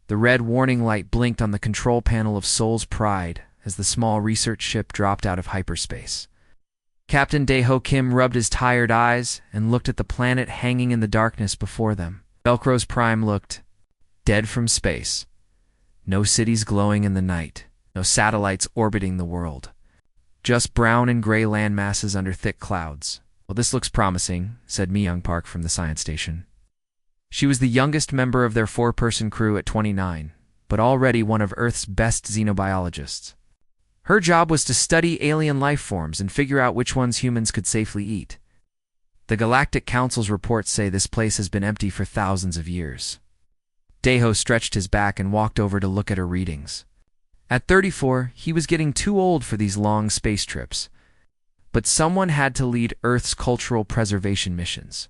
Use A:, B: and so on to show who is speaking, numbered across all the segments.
A: The red warning light blinked on the control panel of Sol's Pride as the small research ship dropped out of hyperspace. Captain Daeho Kim rubbed his tired eyes and looked at the planet hanging in the darkness before them. Velcro's Prime looked dead from space. No cities glowing in the night, no satellites orbiting the world. Just brown and gray land masses under thick clouds. "Well, this looks promising," said Mi-young Park from the science station. She was the youngest member of their four-person crew at 29, but already one of Earth's best xenobiologists. Her job was to study alien life forms and figure out which ones humans could safely eat. The Galactic Council's reports say this place has been empty for thousands of years. Daeho stretched his back and walked over to look at her readings. At 34, he was getting too old for these long space trips. But someone had to lead Earth's cultural preservation missions.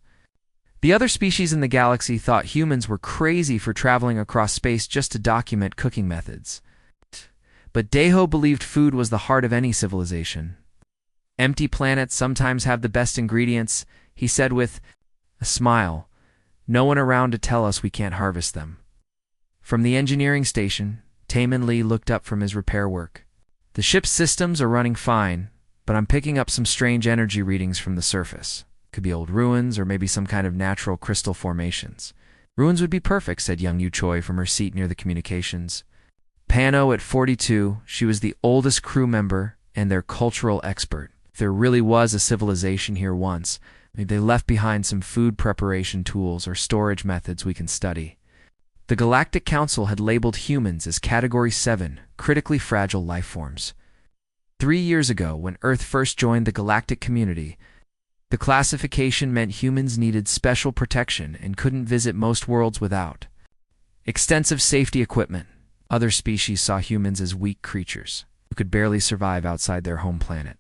A: The other species in the galaxy thought humans were crazy for traveling across space just to document cooking methods. But Daeho believed food was the heart of any civilization. "Empty planets sometimes have the best ingredients," he said with a smile. "No one around to tell us we can't harvest them." From the engineering station, Taemin Lee looked up from his repair work. "The ship's systems are running fine, but I'm picking up some strange energy readings from the surface. Could be old ruins or maybe some kind of natural crystal formations." "Ruins would be perfect," said young Yu Choi from her seat near the communications. Pano at 42, she was the oldest crew member and their cultural expert. If there really was a civilization here once, maybe they left behind some food preparation tools or storage methods we can study. The Galactic Council had labeled humans as Category 7, critically fragile life forms. 3 years ago, when Earth first joined the galactic community, the classification meant humans needed special protection and couldn't visit most worlds without extensive safety equipment. Other species saw humans as weak creatures who could barely survive outside their home planet.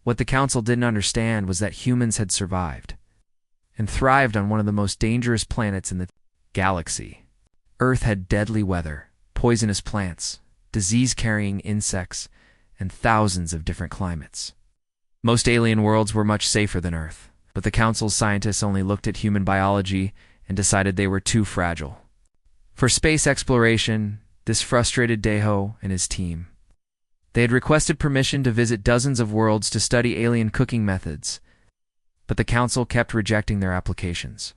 A: What the Council didn't understand was that humans had survived and thrived on one of the most dangerous planets in the galaxy. Earth had deadly weather, poisonous plants, disease-carrying insects, and thousands of different climates. Most alien worlds were much safer than Earth, but the Council's scientists only looked at human biology and decided they were too fragile. For space exploration, this frustrated Daeho and his team. They had requested permission to visit dozens of worlds to study alien cooking methods, but the Council kept rejecting their applications.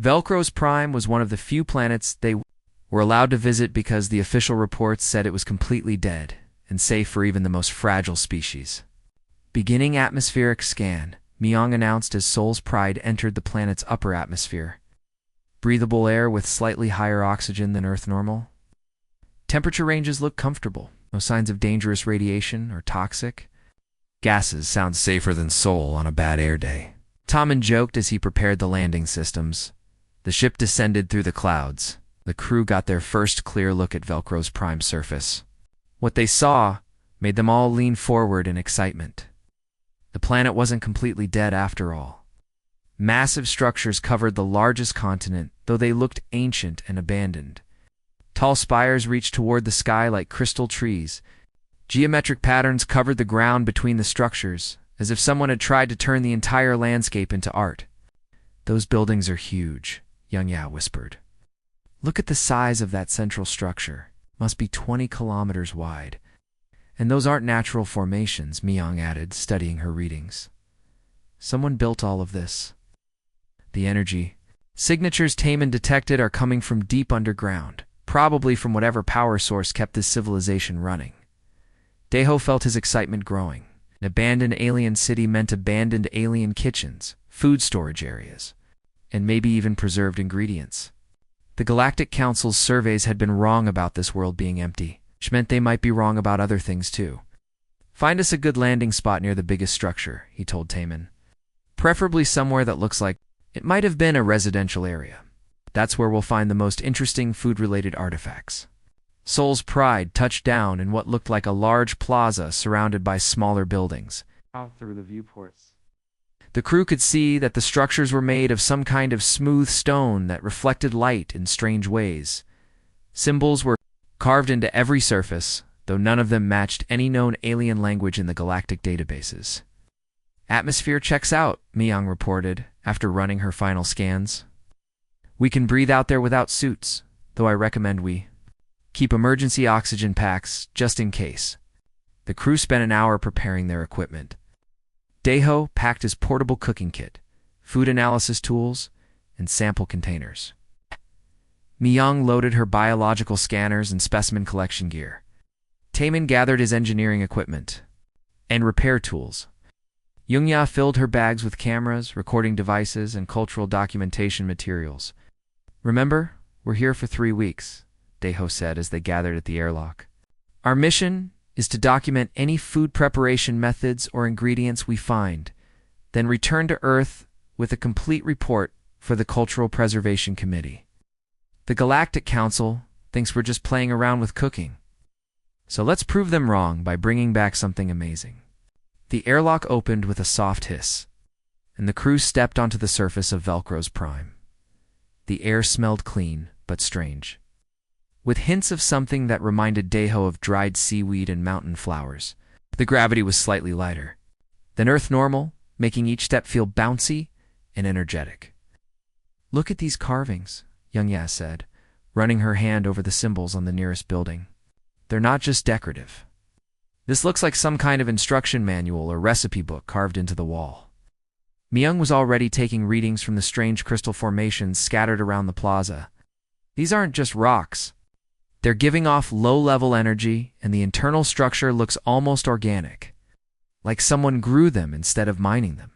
A: Velcro's Prime was one of the few planets they were allowed to visit because the official reports said it was completely dead and safe for even the most fragile species. "Beginning atmospheric scan," Mi-young announced as Sol's Pride entered the planet's upper atmosphere. "Breathable air with slightly higher oxygen than Earth normal. Temperature ranges look comfortable. No signs of dangerous radiation or toxic. Gases sound safer than Sol on a bad air day." Tommen joked as he prepared the landing systems. The ship descended through the clouds. The crew got their first clear look at Velcro's prime surface. What they saw made them all lean forward in excitement. The planet wasn't completely dead after all. Massive structures covered the largest continent, though they looked ancient and abandoned. Tall spires reached toward the sky like crystal trees. Geometric patterns covered the ground between the structures, as if someone had tried to turn the entire landscape into art. "Those buildings are huge," Young Yao whispered. "Look at the size of that central structure. Must be 20 kilometers wide. And those aren't natural formations," Mi-young added, studying her readings. "Someone built all of this." The energy signatures Taemin detected are coming from deep underground, probably from whatever power source kept this civilization running. Daeho felt his excitement growing. An abandoned alien city meant abandoned alien kitchens, food storage areas, and maybe even preserved ingredients. The Galactic Council's surveys had been wrong about this world being empty, which meant they might be wrong about other things too. "Find us a good landing spot near the biggest structure," he told Taemin. "Preferably somewhere that looks like it might have been a residential area. That's where we'll find the most interesting food-related artifacts." Sol's Pride touched down in what looked like a large plaza surrounded by smaller buildings. Out through the viewports, the crew could see that the structures were made of some kind of smooth stone that reflected light in strange ways. Symbols were carved into every surface, though none of them matched any known alien language in the galactic databases. "Atmosphere checks out," Mi-young reported, after running her final scans. "We can breathe out there without suits. though I recommend we keep emergency oxygen packs just in case. The crew spent an hour preparing their equipment. Daeho packed his portable cooking kit, food analysis tools, and sample containers. Mi-young loaded her biological scanners and specimen collection gear. Taemin gathered his engineering equipment and repair tools. Young-ya filled her bags with cameras, recording devices, and cultural documentation materials. "Remember, we're here for 3 weeks," Daeho said as they gathered at the airlock. "Our mission is to document any food preparation methods or ingredients we find, then return to Earth with a complete report for the Cultural Preservation Committee. The Galactic Council thinks we're just playing around with cooking. So let's prove them wrong by bringing back something amazing." The airlock opened with a soft hiss, and the crew stepped onto the surface of Velcro's Prime. The air smelled clean, but strange, with hints of something that reminded Daeho of dried seaweed and mountain flowers. The gravity was slightly lighter than Earth normal, making each step feel bouncy and energetic. "Look at these carvings," Young-ya said, running her hand over the symbols on the nearest building. "They're not just decorative. This looks like some kind of instruction manual or recipe book carved into the wall." Mi-young was already taking readings from the strange crystal formations scattered around the plaza. "These aren't just rocks. They're giving off low-level energy, and the internal structure looks almost organic, like someone grew them instead of mining them."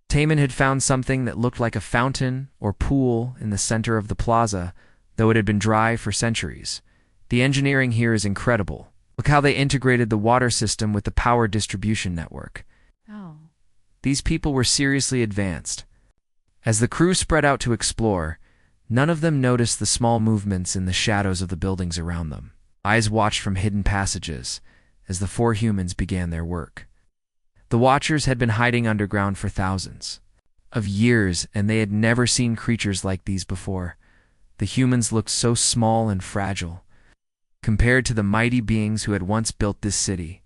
A: Taemin had found something that looked like a fountain or pool in the center of the plaza, though it had been dry for centuries. "The engineering here is incredible. Look how they integrated the water system with the power distribution network."
B: Oh.
A: These people were seriously advanced. As the crew spread out to explore, none of them noticed the small movements in the shadows of the buildings around them. Eyes watched from hidden passages as the 4 humans began their work. The Watchers had been hiding underground for thousands of years, and they had never seen creatures like these before. The humans looked so small and fragile compared to the mighty beings who had once built this city.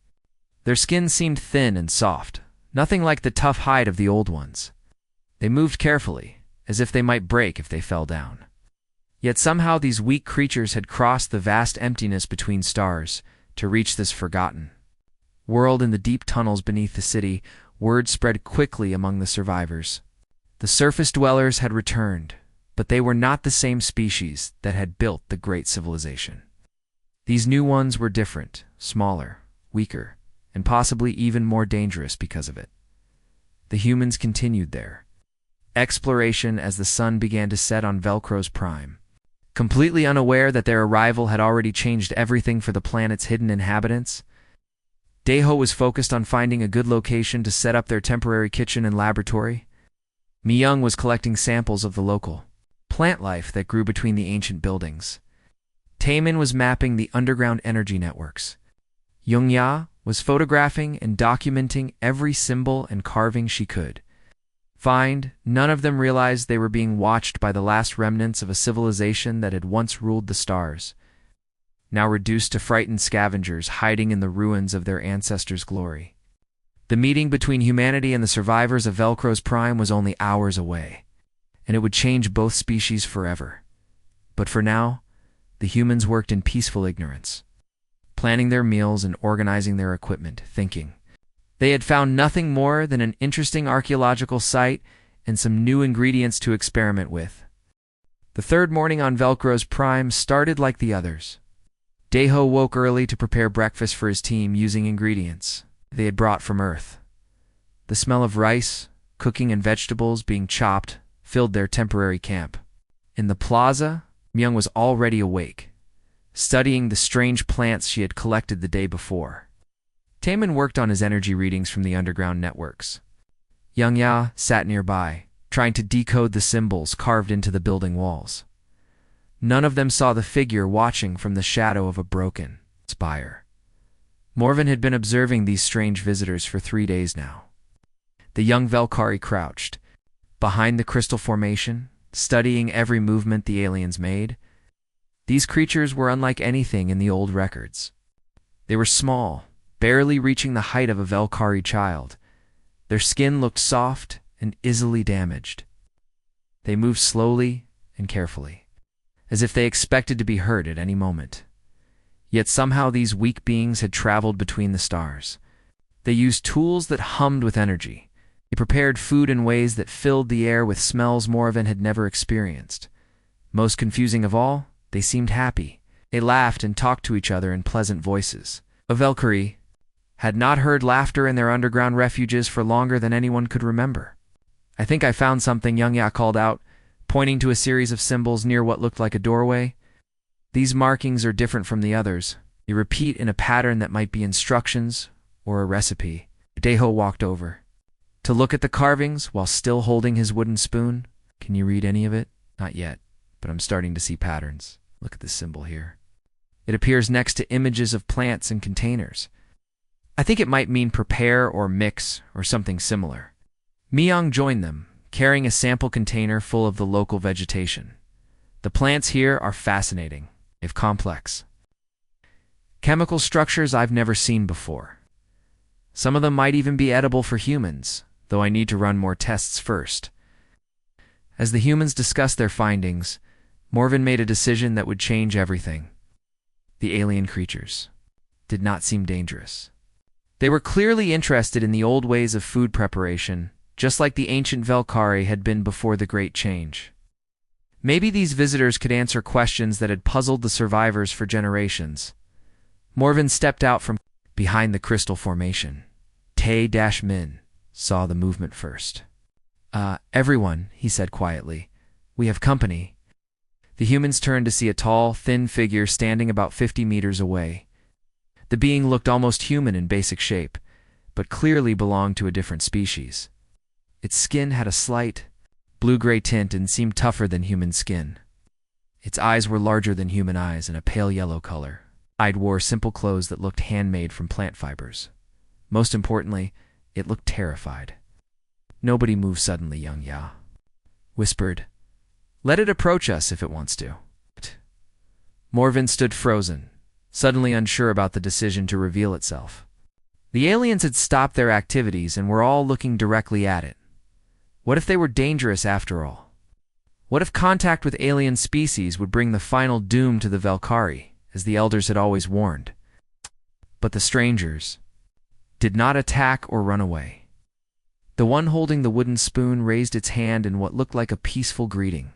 A: Their skin seemed thin and soft, nothing like the tough hide of the old ones. They moved carefully, as if they might break if they fell down. Yet somehow these weak creatures had crossed the vast emptiness between stars to reach this forgotten world. In the deep tunnels beneath the city, word spread quickly among the survivors. The surface dwellers had returned, but they were not the same species that had built the great civilization. These new ones were different, smaller, weaker, and possibly even more dangerous because of it. The humans continued their exploration as the sun began to set on Velcro's Prime, completely unaware that their arrival had already changed everything for the planet's hidden inhabitants. Daeho was focused on finding a good location to set up their temporary kitchen and laboratory. Mi-young was collecting samples of the local plant life that grew between the ancient buildings. Taemin was mapping the underground energy networks. Young-ya was photographing and documenting every symbol and carving she could find. None of them realized they were being watched by the last remnants of a civilization that had once ruled the stars, now reduced to frightened scavengers hiding in the ruins of their ancestors' glory. The meeting between humanity and the survivors of Velcro's Prime was only hours away, and it would change both species forever. But for now, the humans worked in peaceful ignorance, planning their meals and organizing their equipment, thinking they had found nothing more than an interesting archaeological site and some new ingredients to experiment with. The 3rd morning on Velcro's Prime started like the others. Daeho woke early to prepare breakfast for his team using ingredients they had brought from Earth. The smell of rice, cooking, and vegetables being chopped filled their temporary camp. In the plaza, Mi-young was already awake, studying the strange plants she had collected the day before. Taemin worked on his energy readings from the underground networks. Young-ya sat nearby, trying to decode the symbols carved into the building walls. None of them saw the figure watching from the shadow of a broken spire. Morven had been observing these strange visitors for 3 days now. The young Velkari crouched behind the crystal formation, studying every movement the aliens made. These creatures were unlike anything in the old records. They were small, barely reaching the height of a Velkari child. Their skin looked soft and easily damaged. They moved slowly and carefully, as if they expected to be hurt at any moment. Yet somehow these weak beings had traveled between the stars. They used tools that hummed with energy. They prepared food in ways that filled the air with smells Morven had never experienced. Most confusing of all, they seemed happy. They laughed and talked to each other in pleasant voices. A Valkyrie had not heard laughter in their underground refuges for longer than anyone could remember. "I think I found something," Young Ya called out, pointing to a series of symbols near what looked like a doorway. "These markings are different from the others. They repeat in a pattern that might be instructions or a recipe." Deho walked over to look at the carvings while still holding his wooden spoon. "Can you read any of it?" "Not yet, but I'm starting to see patterns. Look at this symbol here. It appears next to images of plants and containers. I think it might mean prepare or mix or something similar." Myung joined them, carrying a sample container full of the local vegetation. "The plants here are fascinating. They've complex chemical structures I've never seen before. Some of them might even be edible for humans, though I need to run more tests first." As the humans discussed their findings, Morven made a decision that would change everything. The alien creatures did not seem dangerous. They were clearly interested in the old ways of food preparation, just like the ancient Valkyrie had been before the Great Change. Maybe these visitors could answer questions that had puzzled the survivors for generations. Morven stepped out from behind the crystal formation. Tae-Min saw the movement first. Everyone," he said quietly. "We have company." The humans turned to see a tall, thin figure standing about 50 meters away. The being looked almost human in basic shape, but clearly belonged to a different species. Its skin had a slight, blue-gray tint and seemed tougher than human skin. Its eyes were larger than human eyes and a pale yellow color. It wore simple clothes that looked handmade from plant fibers. Most importantly, it looked terrified. "Nobody move suddenly," Young Ya whispered. "Let it approach us if it wants to." Morven stood frozen, suddenly unsure about the decision to reveal itself. The aliens had stopped their activities and were all looking directly at it. What if they were dangerous after all? What if contact with alien species would bring the final doom to the Valkyrie, as the elders had always warned? But the strangers did not attack or run away. The one holding the wooden spoon raised its hand in what looked like a peaceful greeting.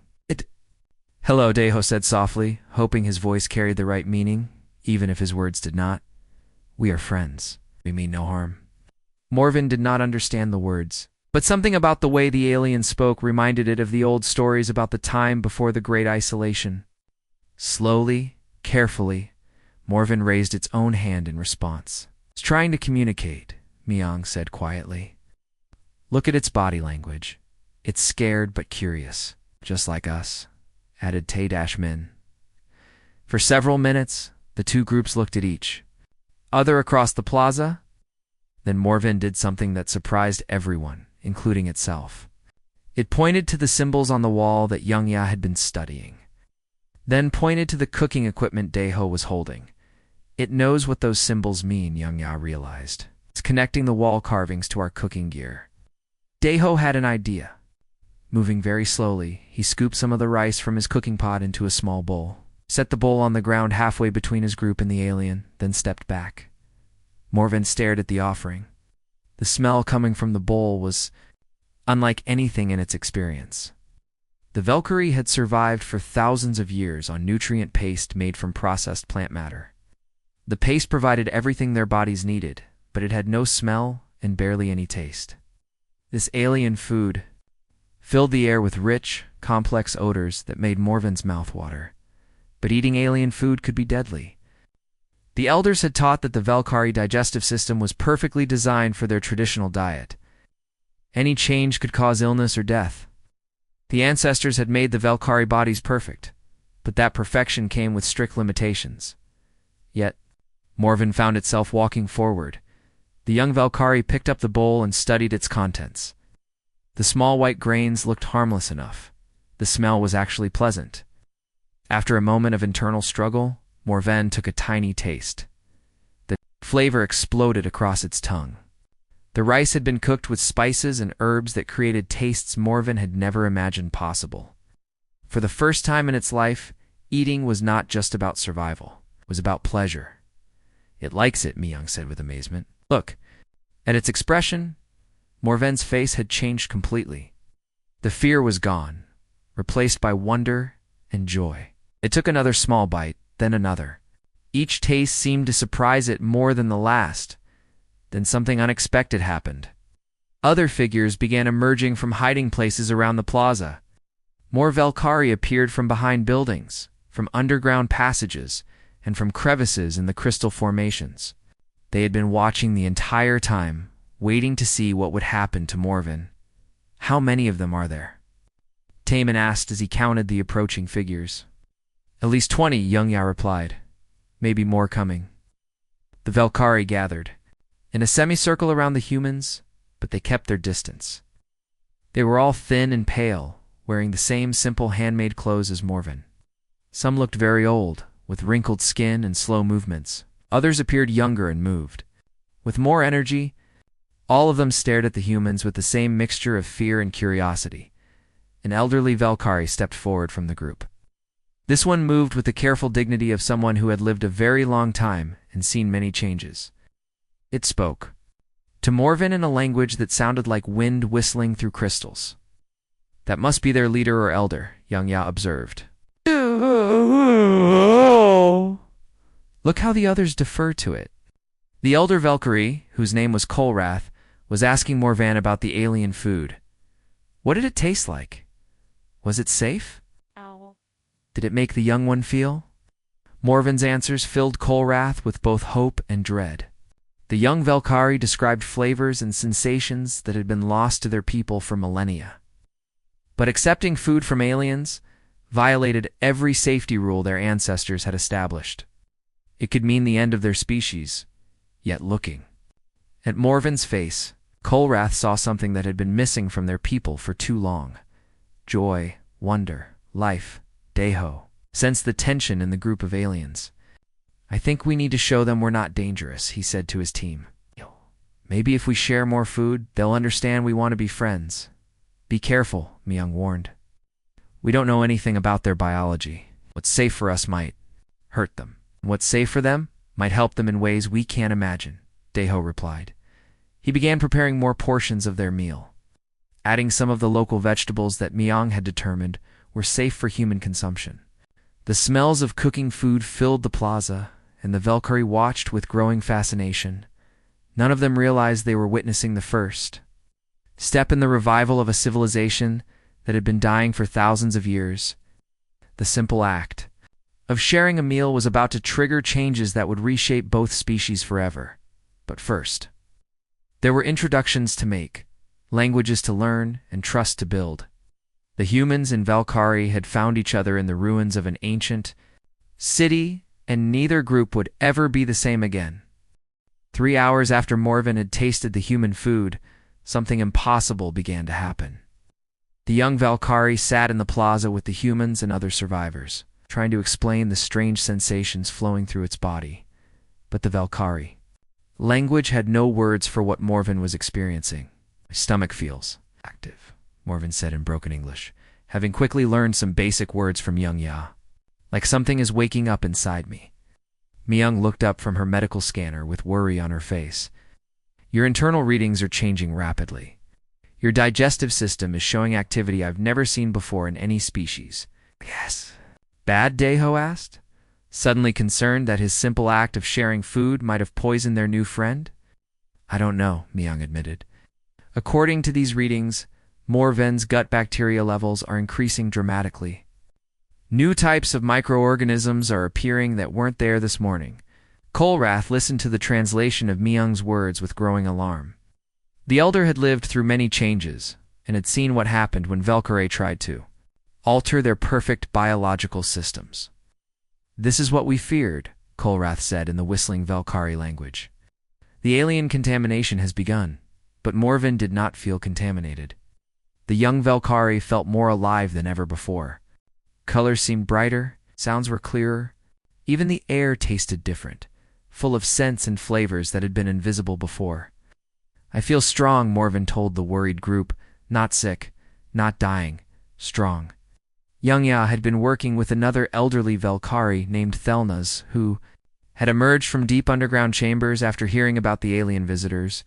A: "Hello," Deho said softly, hoping his voice carried the right meaning, even if his words did not. "We are friends. We mean no harm." Morven did not understand the words, but something about the way the alien spoke reminded it of the old stories about the time before the Great Isolation. Slowly, carefully, Morven raised its own hand in response. "It's trying to communicate," Myung said quietly. "Look at its body language. It's scared but curious, just like us," added Tae-Min. For several minutes, the two groups looked at each other across the plaza. Then Morven did something that surprised everyone, including itself. It pointed to the symbols on the wall that Young Ya had been studying, then pointed to the cooking equipment Deho was holding. "It knows what those symbols mean," Young Ya realized. "It's connecting the wall carvings to our cooking gear." Deho had an idea. Moving very slowly, he scooped some of the rice from his cooking pot into a small bowl, set the bowl on the ground halfway between his group and the alien, then stepped back. Morven stared at the offering. The smell coming from the bowl was unlike anything in its experience. The Valkyrie had survived for thousands of years on nutrient paste made from processed plant matter. The paste provided everything their bodies needed, but it had no smell and barely any taste. This alien food filled the air with rich, complex odors that made Morven's mouth water. But eating alien food could be deadly. The elders had taught that the Valkyrie digestive system was perfectly designed for their traditional diet. Any change could cause illness or death. The ancestors had made the Valkyrie bodies perfect, but that perfection came with strict limitations. Yet, Morven found itself walking forward. The young Valkyrie picked up the bowl and studied its contents. The small white grains looked harmless enough. The smell was actually pleasant. After a moment of internal struggle, Morven took a tiny taste. The flavor exploded across its tongue. The rice had been cooked with spices and herbs that created tastes Morven had never imagined possible. For the first time in its life, Eating was not just about survival. It was about pleasure. It likes it, Myung said with amazement. Look. At its expression, Morven's face had changed completely. The fear was gone, replaced by wonder and joy. It took another small bite, then another. Each taste seemed to surprise it more than the last. Then something unexpected happened. Other figures began emerging from hiding places around the plaza. More Valkyrie appeared from behind buildings, from underground passages, and from crevices in the crystal formations. They had been watching the entire time, waiting to see what would happen to Morven. How many of them are there? Taemin asked as he counted the approaching figures. At least 20, Young-ya replied. Maybe more coming. The Valkyrie gathered, in a semicircle around the humans, but they kept their distance. They were all thin and pale, wearing the same simple handmade clothes as Morven. Some looked very old, with wrinkled skin and slow movements. Others appeared younger and moved. With more energy, all of them stared at the humans with the same mixture of fear and curiosity. An elderly Valkyrie stepped forward from the group. This one moved with the careful dignity of someone who had lived a very long time and seen many changes. It spoke to Morven in a language that sounded like wind whistling through crystals. That must be their leader or elder, Young-ya observed. Look how the others defer to it. The elder Valkyrie, whose name was Kolrath, was asking Morvan about the alien food. What did it taste like? Was it safe?
B: Ow.
A: Did it make the young one feel? Morven's answers filled Kolrath with both hope and dread. The young Valkyrie described flavors and sensations that had been lost to their people for millennia. But accepting food from aliens violated every safety rule their ancestors had established. It could mean the end of their species, yet looking at Morven's face, Kolrath saw something that had been missing from their people for too long. Joy, wonder, life, Daeho. Sensed the tension in the group of aliens. I think we need to show them we're not dangerous, he said to his team. Maybe if we share more food, they'll understand we want to be friends. Be careful, Myung warned. We don't know anything about their biology. What's safe for us might hurt them. What's safe for them might help them in ways we can't imagine, Daeho replied. He began preparing more portions of their meal, adding some of the local vegetables that Myung had determined were safe for human consumption. The smells of cooking food filled the plaza, and the Valkyrie watched with growing fascination. None of them realized they were witnessing the first step in the revival of a civilization that had been dying for thousands of years. The simple act of sharing a meal was about to trigger changes that would reshape both species forever. But first, there were introductions to make, languages to learn, and trust to build. The humans and Valkyrie had found each other in the ruins of an ancient city, and neither group would ever be the same again. 3 hours after Morven had tasted the human food, something impossible began to happen. The young Valkyrie sat in the plaza with the humans and other survivors, trying to explain the strange sensations flowing through its body. But the Valkyrie language had no words for what Morven was experiencing. My stomach feels active, Morven said in broken English, having quickly learned some basic words from Young-ya. Like something is waking up inside me. Myung looked up from her medical scanner with worry on her face. Your internal readings are changing rapidly. Your digestive system is showing activity I've never seen before in any species. Yes. Bad, Daeho asked, suddenly concerned that his simple act of sharing food might have poisoned their new friend. I don't know, Myung admitted. According to these readings, Morven's gut bacteria levels are increasing dramatically. New types of microorganisms are appearing that weren't there this morning. Kolrath listened to the translation of Myung's words with growing alarm. The elder had lived through many changes, and had seen what happened when Valkyrie tried to alter their perfect biological systems. This is what we feared, Kolrath said in the whistling Valkyrie language. The alien contamination has begun, but Morven did not feel contaminated. The young Valkyrie felt more alive than ever before. Colors seemed brighter, sounds were clearer, even the air tasted different, full of scents and flavors that had been invisible before. I feel strong, Morven told the worried group, not sick, not dying, strong. Young-Ya had been working with another elderly Velkari named Thelnas, who had emerged from deep underground chambers after hearing about the alien visitors.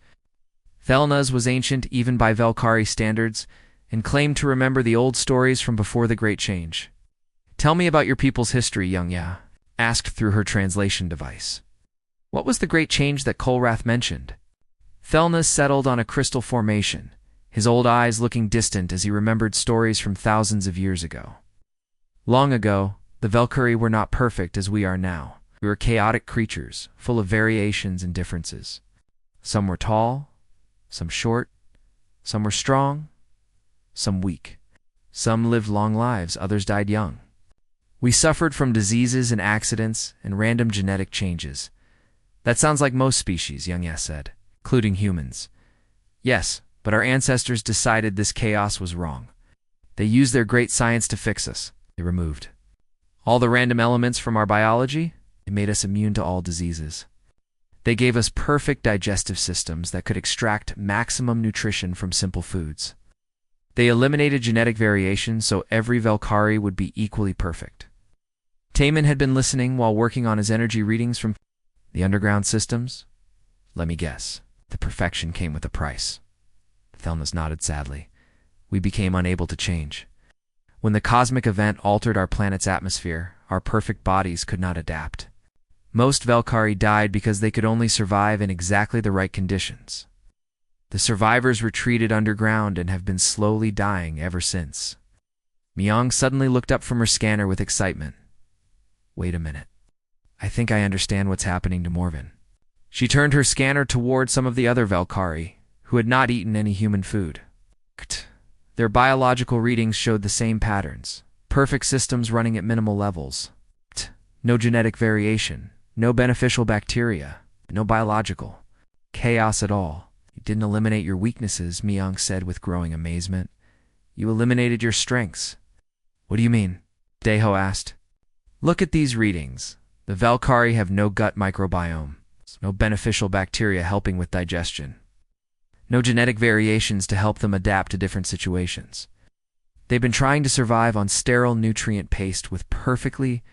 A: Thelnas was ancient even by Velkari standards, and claimed to remember the old stories from before the Great Change. "Tell me about your people's history," Young-Ya asked through her translation device. "What was the Great Change that Kolrath mentioned?" Thelnas settled on a crystal formation, his old eyes looking distant as he remembered stories from thousands of years ago. "Long ago, the Velkari were not perfect as we are now. We were chaotic creatures, full of variations and differences. Some were tall, some short, some were strong, some weak. Some lived long lives, others died young. We suffered from diseases and accidents and random genetic changes. That sounds like most species," Young-Ya said, "including humans." "Yes, but our ancestors decided this chaos was wrong. They used their great science to fix us. They removed all the random elements from our biology. They made us immune to all diseases. They gave us perfect digestive systems that could extract maximum nutrition from simple foods. They eliminated genetic variation so every Velkari would be equally perfect." Taman had been listening while working on his energy readings from the underground systems. "Let me guess. The perfection came with a price." Thelmas nodded sadly. "We became unable to change. When the cosmic event altered our planet's atmosphere, our perfect bodies could not adapt. Most Velkari died because they could only survive in exactly the right conditions. The survivors retreated underground and have been slowly dying ever since." Myung suddenly looked up from her scanner with excitement. "Wait a minute. I think I understand what's happening to Morven." She turned her scanner toward some of the other Velkari, who had not eaten any human food. Their biological readings showed the same patterns. Perfect systems running at minimal levels. No genetic variation, no beneficial bacteria, no biological chaos at all. "You didn't eliminate your weaknesses," Myung said with growing amazement. "You eliminated your strengths." "What do you mean?" Daeho asked. "Look at these readings. The Velkari have no gut microbiome, no beneficial bacteria helping with digestion, no genetic variations to help them adapt to different situations. They've been trying to survive on sterile nutrient paste with perfectly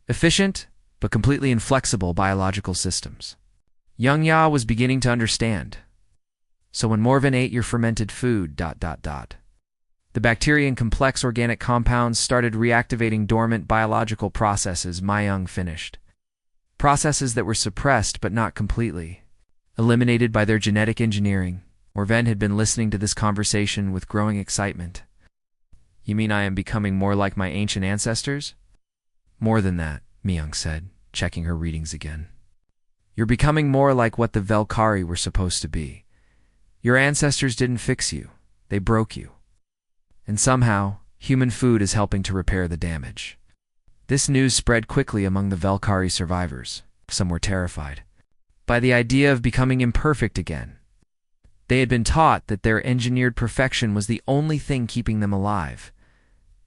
A: efficient but completely inflexible biological systems." Young-Ya was beginning to understand. "So when Morven ate your fermented food, the bacteria and complex organic compounds started reactivating dormant biological processes," Myung finished. "Processes that were suppressed but not completely eliminated by their genetic engineering." Morven had been listening to this conversation with growing excitement. "You mean I am becoming more like my ancient ancestors?" "More than that," Myung said, checking her readings again. "You're becoming more like what the Velkari were supposed to be. Your ancestors didn't fix you, they broke you. And somehow, human food is helping to repair the damage." This news spread quickly among the Velkari survivors. Some were terrified by the idea of becoming imperfect again. They had been taught that their engineered perfection was the only thing keeping them alive.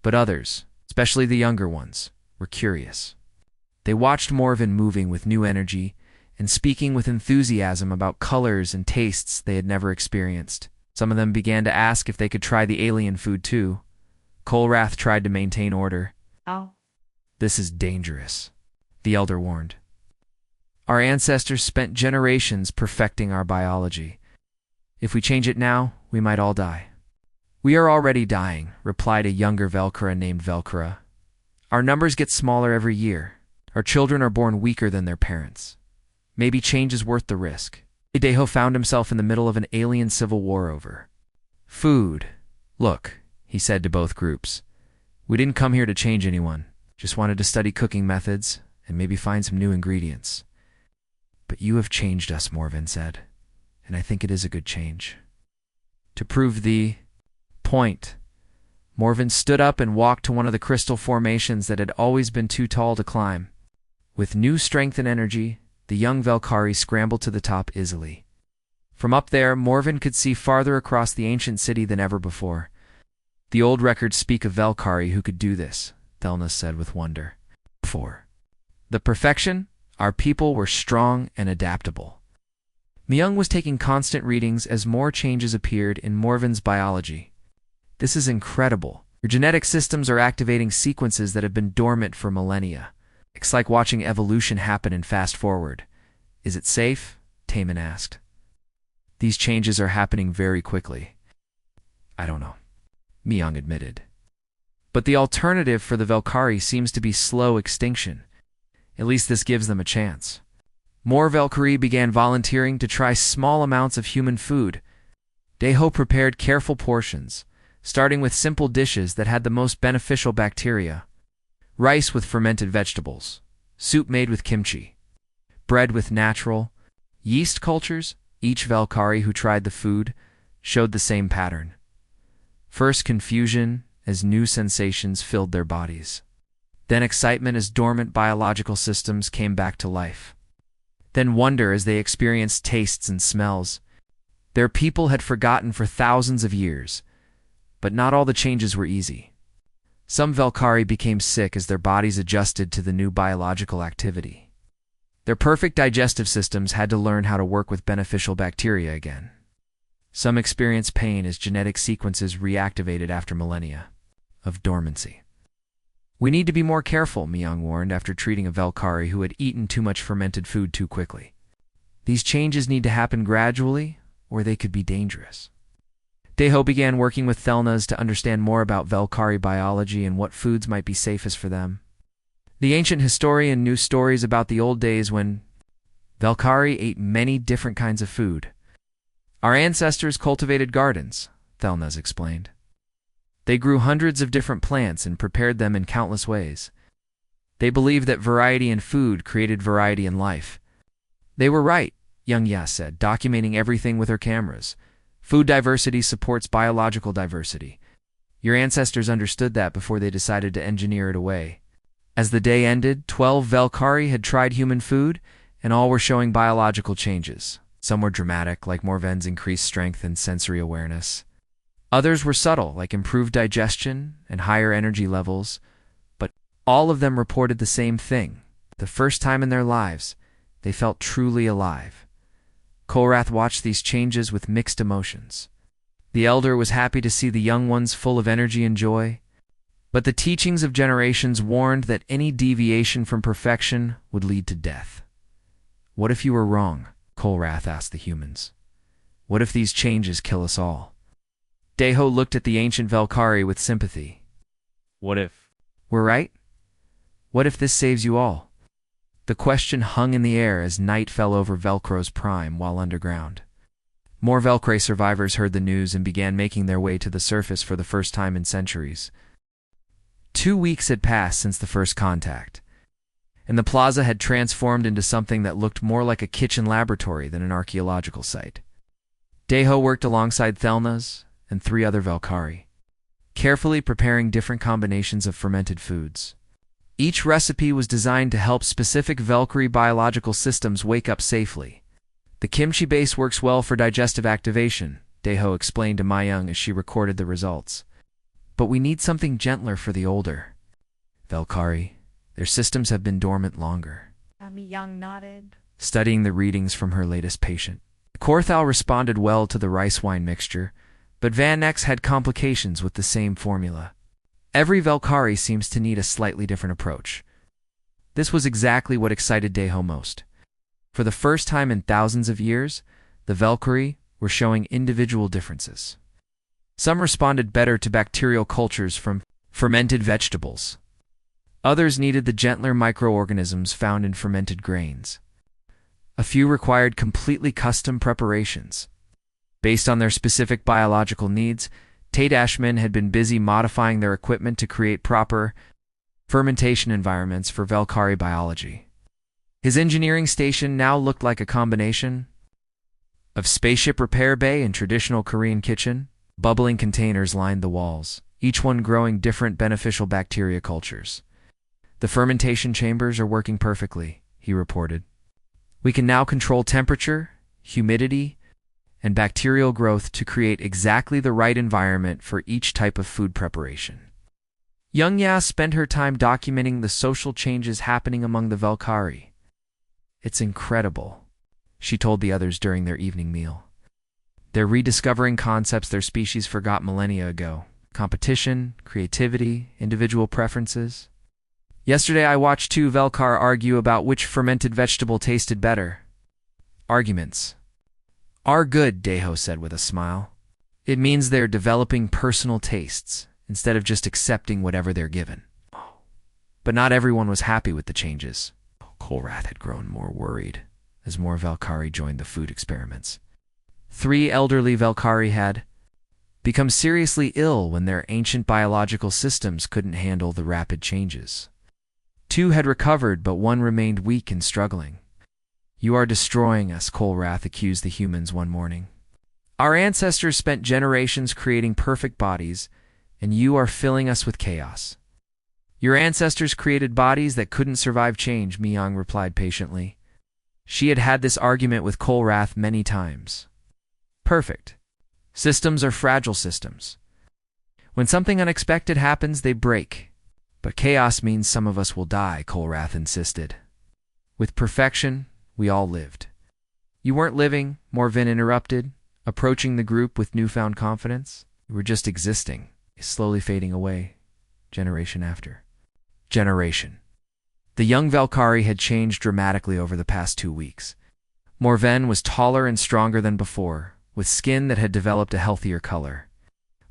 A: But others, especially the younger ones, were curious. They watched Morven moving with new energy and speaking with enthusiasm about colors and tastes they had never experienced. Some of them began to ask if they could try the alien food too. Kolrath tried to maintain order.
B: "Oh,
A: "This is dangerous," the elder warned. "Our ancestors spent generations perfecting our biology. If we change it now, we might all die." "We are already dying," replied a younger Velkara named Velkara. "Our numbers get smaller every year. Our children are born weaker than their parents. Maybe change is worth the risk." Daeho found himself in the middle of an alien civil war over food. "Look," he said to both groups. "We didn't come here to change anyone. Just wanted to study cooking methods and maybe find some new ingredients." "But you have changed us," Morven said, "and I think it is a good change." To prove the point, Morven stood up and walked to one of the crystal formations that had always been too tall to climb. With new strength and energy, the young Velkari scrambled to the top easily. From up there, Morven could see farther across the ancient city than ever before. "The old records speak of Velkari who could do this," Thelnas said with wonder. "For the perfection, our people were strong and adaptable." Myung was taking constant readings as more changes appeared in Morven's biology. "This is incredible," Your genetic systems are activating sequences that have been dormant for millennia. It's like watching evolution happen and fast forward. Is it safe? Taman asked. These changes are happening very quickly. I don't know, Myung admitted. But the alternative for the Valkyrie seems to be slow extinction. At least this gives them a chance. More Valkyrie began volunteering to try small amounts of human food. Daeho prepared careful portions, starting with simple dishes that had the most beneficial bacteria. Rice with fermented vegetables, soup made with kimchi, bread with natural yeast cultures. Each Valkyrie who tried the food showed the same pattern. First confusion as new sensations filled their bodies. Then excitement as dormant biological systems came back to life. Then wonder as they experienced tastes and smells. Their people had forgotten for thousands of years, but not all the changes were easy. Some Valkyrie became sick as their bodies adjusted to the new biological activity. Their perfect digestive systems had to learn how to work with beneficial bacteria again. Some experienced pain as genetic sequences reactivated after millennia of dormancy. We need to be more careful, Myung warned after treating a Valkyrie who had eaten too much fermented food too quickly. These changes need to happen gradually, or they could be dangerous. Daeho began working with Thelnas to understand more about Valkyrie biology and what foods might be safest for them. The ancient historian knew stories about the old days when Valkyrie ate many different kinds of food. Our ancestors cultivated gardens, Thelnas explained. They grew hundreds of different plants and prepared them in countless ways. They believed that variety in food created variety in life. They were right, Young Ya said, documenting everything with her cameras. Food diversity supports biological diversity. Your ancestors understood that before they decided to engineer it away. As the day ended, 12 Valkyrie had tried human food, and all were showing biological changes. Some were dramatic, like Morven's increased strength and sensory awareness. Others were subtle, like improved digestion and higher energy levels. But all of them reported the same thing. The first time in their lives, they felt truly alive. Kolrath watched these changes with mixed emotions. The elder was happy to see the young ones full of energy and joy. But the teachings of generations warned that any deviation from perfection would lead to death. What if you were wrong? Kolrath asked the humans. What if these changes kill us all? Daeho looked at the ancient Valkyrie with sympathy.
B: What if?
A: We're right? What if this saves you all? The question hung in the air as night fell over Velcro's prime while underground. More Velcro survivors heard the news and began making their way to the surface for the first time in centuries. 2 weeks had passed since the first contact, and the plaza had transformed into something that looked more like a kitchen laboratory than an archaeological site. Daeho worked alongside Thelnas and 3 other Valkyrie, carefully preparing different combinations of fermented foods. Each recipe was designed to help specific Valkyrie biological systems wake up safely. The kimchi base works well for digestive activation, Daeho explained to Myung as she recorded the results. But we need something gentler for the older Valkyrie. Their systems have been dormant longer.
C: Myung nodded,
A: Studying the readings from her latest patient. Korthal responded well to the rice wine mixture, but Van X had complications with the same formula. Every Valkyrie seems to need a slightly different approach. This was exactly what excited Daeho most. For the first time in thousands of years, the Valkyrie were showing individual differences. Some responded better to bacterial cultures from fermented vegetables. Others needed the gentler microorganisms found in fermented grains. A few required completely custom preparations. Based on their specific biological needs, Tate Ashman had been busy modifying their equipment to create proper fermentation environments for Valkyrie biology. His engineering station now looked like a combination of spaceship repair bay and traditional Korean kitchen. Bubbling containers lined the walls, each one growing different beneficial bacteria cultures. The fermentation chambers are working perfectly, he reported. We can now control temperature, humidity, and bacterial growth to create exactly the right environment for each type of food preparation. Young Ya spent her time documenting the social changes happening among the Valkyrie. It's incredible, she told the others during their evening meal. They're rediscovering concepts their species forgot millennia ago. Competition, creativity, individual preferences. Yesterday I watched two Velkar argue about which fermented vegetable tasted better. Arguments are good, Deho said with a smile. It means they're developing personal tastes instead of just accepting whatever they're given. But not everyone was happy with the changes. Kolrath had grown more worried as more Velkari joined the food experiments. 3 elderly Velkari had become seriously ill when their ancient biological systems couldn't handle the rapid changes. 2 had recovered, but 1 remained weak and struggling. You are destroying us, Kolrath accused the humans one morning. Our ancestors spent generations creating perfect bodies, and you are filling us with chaos. Your ancestors created bodies that couldn't survive change, Miyang replied patiently. She had had this argument with Kolrath many times. Perfect. Systems are fragile systems. When something unexpected happens, they break. But chaos means some of us will die, Kolrath insisted. With perfection, we all lived. You weren't living, Morvin interrupted, approaching the group with newfound confidence. You were just existing, slowly fading away, generation after generation. The young Velkari had changed dramatically over the past 2 weeks. Morven was taller and stronger than before, with skin that had developed a healthier color.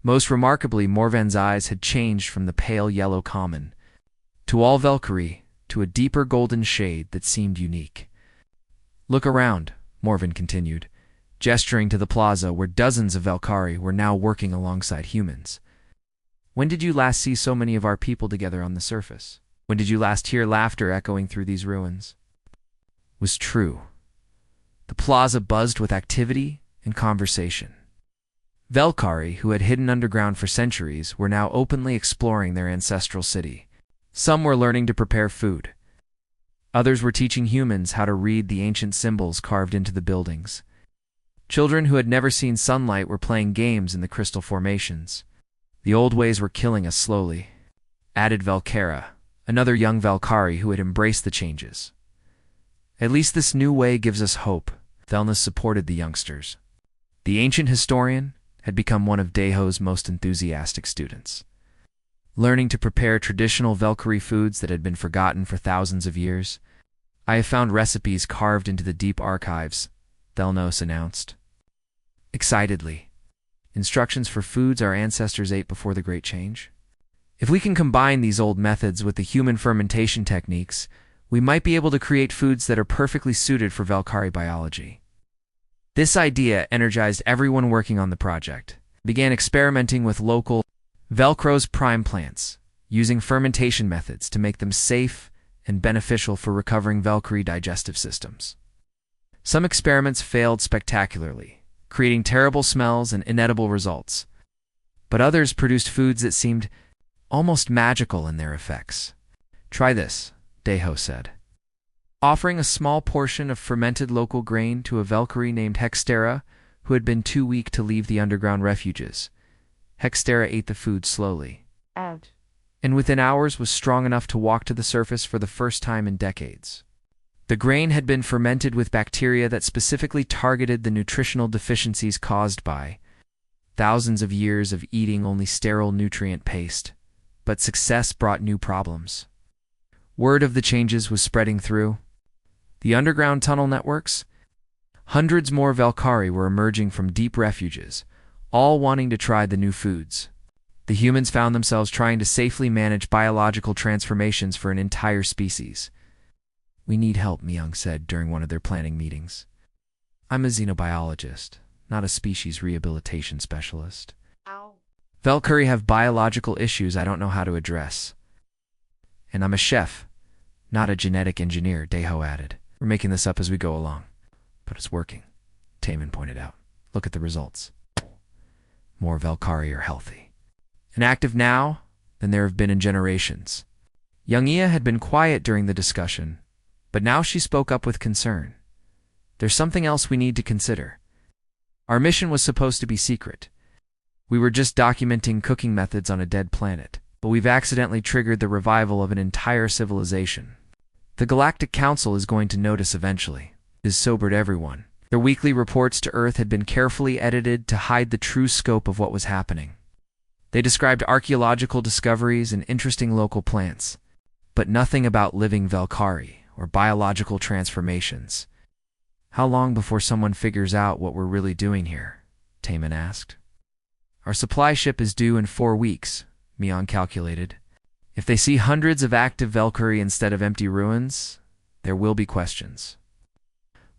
A: Most remarkably, Morven's eyes had changed from the pale yellow common to all Velkari, to a deeper golden shade that seemed unique. Look around, Morven continued, gesturing to the plaza where dozens of Velkari were now working alongside humans. When did you last see so many of our people together on the surface? When did you last hear laughter echoing through these ruins? Was true. The plaza buzzed with activity and conversation. Velkari, who had hidden underground for centuries, were now openly exploring their ancestral city. Some were learning to prepare food. Others were teaching humans how to read the ancient symbols carved into the buildings. Children who had never seen sunlight were playing games in the crystal formations. The old ways were killing us slowly, added Velkara, another young Velkari who had embraced the changes. At least this new way gives us hope, Thelna supported the youngsters. The ancient historian had become one of Deho's most enthusiastic students. Learning to prepare traditional Velkari foods that had been forgotten for thousands of years. I have found recipes carved into the deep archives, Thelnos announced. Excitedly. Instructions for foods our ancestors ate before the Great Change? If we can combine these old methods with the human fermentation techniques, we might be able to create foods that are perfectly suited for Velkari biology. This idea energized everyone working on the project. Began experimenting with local Velcro's prime plants, using fermentation methods to make them safe and beneficial for recovering Velkari digestive systems. Some experiments failed spectacularly, creating terrible smells and inedible results. But others produced foods that seemed almost magical in their effects. Try this, Deho said. Offering a small portion of fermented local grain to a Velkari named Hextera, who had been too weak to leave the underground refuges. Hextera ate the food slowly. And within hours was strong enough to walk to the surface for the first time in decades. The grain had been fermented with bacteria that specifically targeted the nutritional deficiencies caused by thousands of years of eating only sterile nutrient paste. But success brought new problems. Word of the changes was spreading through the underground tunnel networks. Hundreds more Velkari were emerging from deep refuges, all wanting to try the new foods. The humans found themselves trying to safely manage biological transformations for an entire species. We need help, Myung said during one of their planning meetings. I'm a xenobiologist, not a species rehabilitation specialist. Velkari have biological issues I don't know how to address. And I'm a chef, not a genetic engineer, Deho added. We're making this up as we go along. But it's working, Taman pointed out. Look at the results. More Velkari are healthy and active now than there have been in generations. Young Ia had been quiet during the discussion, but now she spoke up with concern. There's something else we need to consider. Our mission was supposed to be secret. We were just documenting cooking methods on a dead planet, but we've accidentally triggered the revival of an entire civilization. The Galactic Council is going to notice eventually. It sobered everyone. Their weekly reports to Earth had been carefully edited to hide the true scope of what was happening. They described archaeological discoveries and interesting local plants, but nothing about living Velkari or biological transformations. How long before someone figures out what we're really doing here? Taman asked. Our supply ship is due in 4 weeks, Mion calculated. If they see hundreds of active Velkari instead of empty ruins, there will be questions.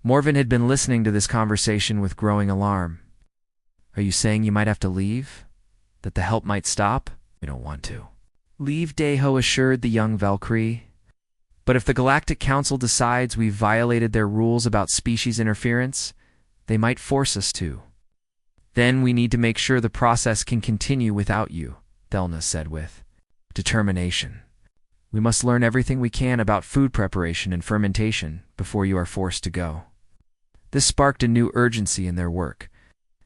A: Morven had been listening to this conversation with growing alarm. Are you saying you might have to leave? That the help might stop? We don't want to. Leave, Deho assured the young Valkyrie. But if the Galactic Council decides we've violated their rules about species interference, they might force us to. Then we need to make sure the process can continue without you, Thelna said with determination. We must learn everything we can about food preparation and fermentation before you are forced to go. This sparked a new urgency in their work.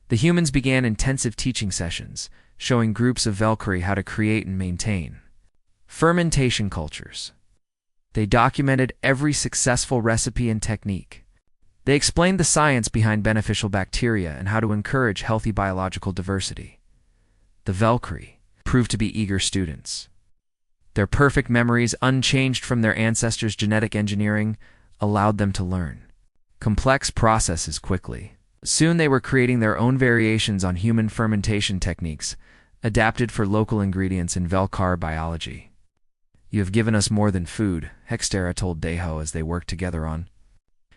A: The humans began intensive teaching sessions, showing groups of Valkyrie how to create and maintain fermentation cultures. They documented every successful recipe and technique. They explained the science behind beneficial bacteria and how to encourage healthy biological diversity. The Valkyrie proved to be eager students. Their perfect memories, unchanged from their ancestors' genetic engineering, allowed them to learn complex processes quickly. Soon they were creating their own variations on human fermentation techniques, adapted for local ingredients in Velkar biology. You have given us more than food, Hextera told Deho as they worked together on